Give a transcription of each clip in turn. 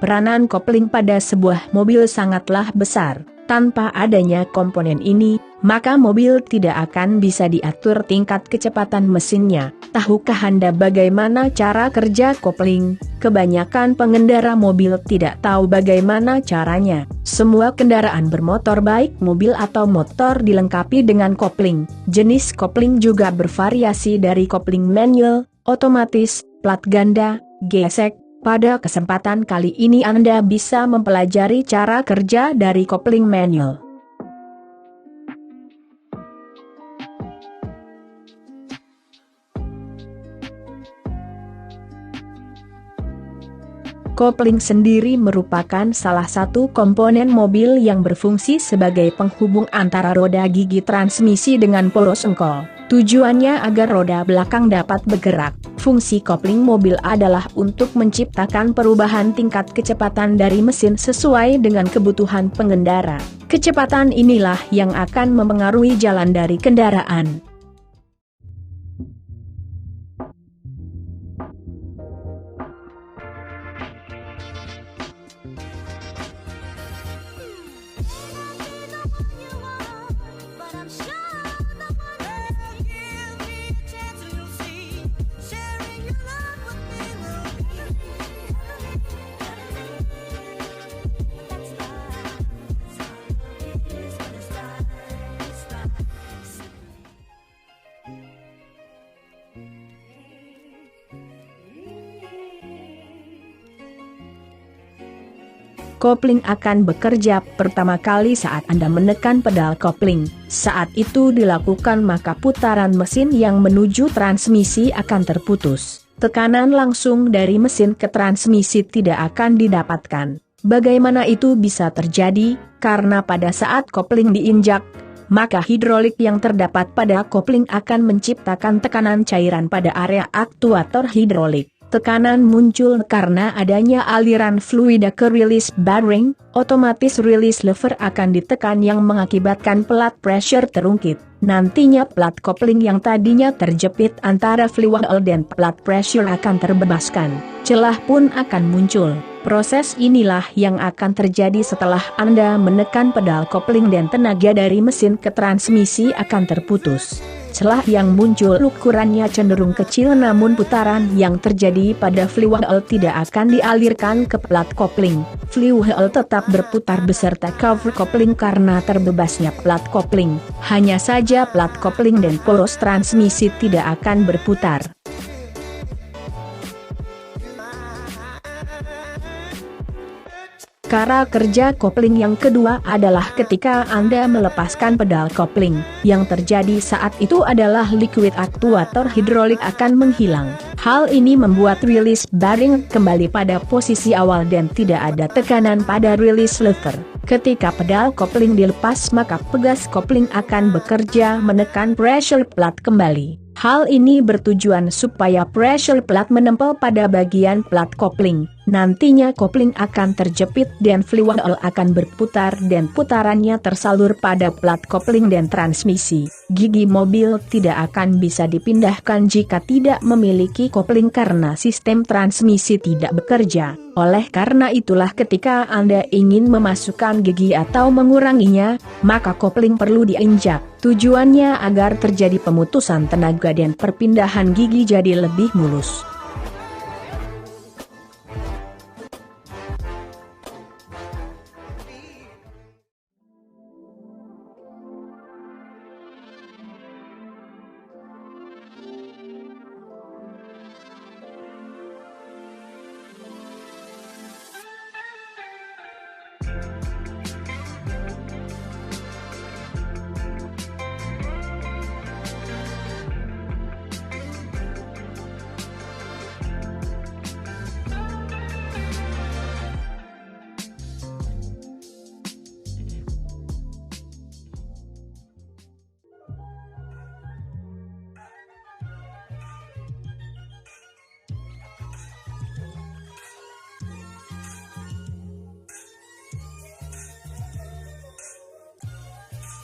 Peranan kopling pada sebuah mobil sangatlah besar. Tanpa adanya komponen ini, maka mobil tidak akan bisa diatur tingkat kecepatan mesinnya. Tahukah Anda bagaimana cara kerja kopling? Kebanyakan pengendara mobil tidak tahu bagaimana caranya. Semua kendaraan bermotor baik mobil atau motor dilengkapi dengan kopling. Jenis kopling juga bervariasi dari kopling manual, otomatis, plat ganda, gesek. Pada kesempatan kali ini Anda bisa mempelajari cara kerja dari kopling manual. Kopling sendiri merupakan salah satu komponen mobil yang berfungsi sebagai penghubung antara roda gigi transmisi dengan poros engkol. Tujuannya agar roda belakang dapat bergerak. Fungsi kopling mobil adalah untuk menciptakan perubahan tingkat kecepatan dari mesin sesuai dengan kebutuhan pengendara. Kecepatan inilah yang akan mempengaruhi jalan dari kendaraan. Kopling akan bekerja pertama kali saat Anda menekan pedal kopling. Saat itu dilakukan maka putaran mesin yang menuju transmisi akan terputus. Tekanan langsung dari mesin ke transmisi tidak akan didapatkan. Bagaimana itu bisa terjadi? Karena pada saat kopling diinjak, maka hidrolik yang terdapat pada kopling akan menciptakan tekanan cairan pada area aktuator hidrolik. Tekanan muncul karena adanya aliran fluida ke release bearing, otomatis release lever akan ditekan yang mengakibatkan plat pressure terungkit. Nantinya plat kopling yang tadinya terjepit antara fuel dan plat pressure akan terbebaskan. Celah pun akan muncul. Proses inilah yang akan terjadi setelah Anda menekan pedal kopling dan tenaga dari mesin ke transmisi akan terputus. Celah yang muncul ukurannya cenderung kecil namun putaran yang terjadi pada fuel tidak akan dialirkan ke plat kopling. Fuel tetap berputar beserta cover kopling karena terbebasnya plat kopling. Hanya saja plat kopling dan poros transmisi tidak akan berputar. Cara kerja kopling yang kedua adalah ketika Anda melepaskan pedal kopling. Yang terjadi saat itu adalah liquid aktuator hidrolik akan menghilang. Hal ini membuat release bearing kembali pada posisi awal dan tidak ada tekanan pada release lever. Ketika pedal kopling dilepas maka pegas kopling akan bekerja menekan pressure plat kembali. Hal ini bertujuan supaya pressure plat menempel pada bagian plat kopling. Nantinya kopling akan terjepit dan fuel akan berputar dan putarannya tersalur pada plat kopling dan transmisi. Gigi mobil tidak akan bisa dipindahkan jika tidak memiliki kopling karena sistem transmisi tidak bekerja. Oleh karena itulah ketika Anda ingin memasukkan gigi atau menguranginya, maka kopling perlu diinjak. Tujuannya agar terjadi pemutusan tenaga dan perpindahan gigi jadi lebih mulus.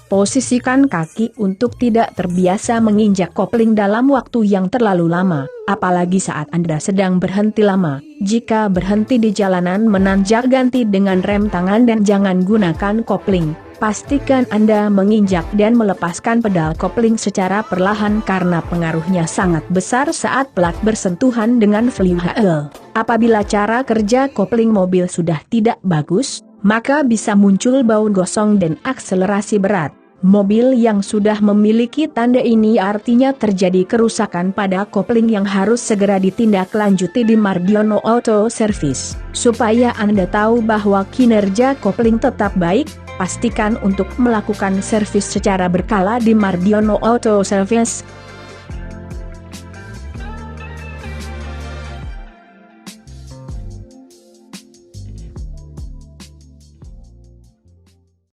Posisikan kaki untuk tidak terbiasa menginjak kopling dalam waktu yang terlalu lama, apalagi saat Anda sedang berhenti lama. Jika berhenti di jalanan menanjak, ganti dengan rem tangan dan jangan gunakan kopling. Pastikan Anda menginjak dan melepaskan pedal kopling secara perlahan karena pengaruhnya sangat besar saat plat bersentuhan dengan fuel. Apabila cara kerja kopling mobil sudah tidak bagus, maka bisa muncul bau gosong dan akselerasi berat. Mobil yang sudah memiliki tanda ini artinya terjadi kerusakan pada kopling yang harus segera ditindaklanjuti di Mardiono Auto Service. Supaya Anda tahu bahwa kinerja kopling tetap baik, pastikan untuk melakukan servis secara berkala di Mardiono Auto Service.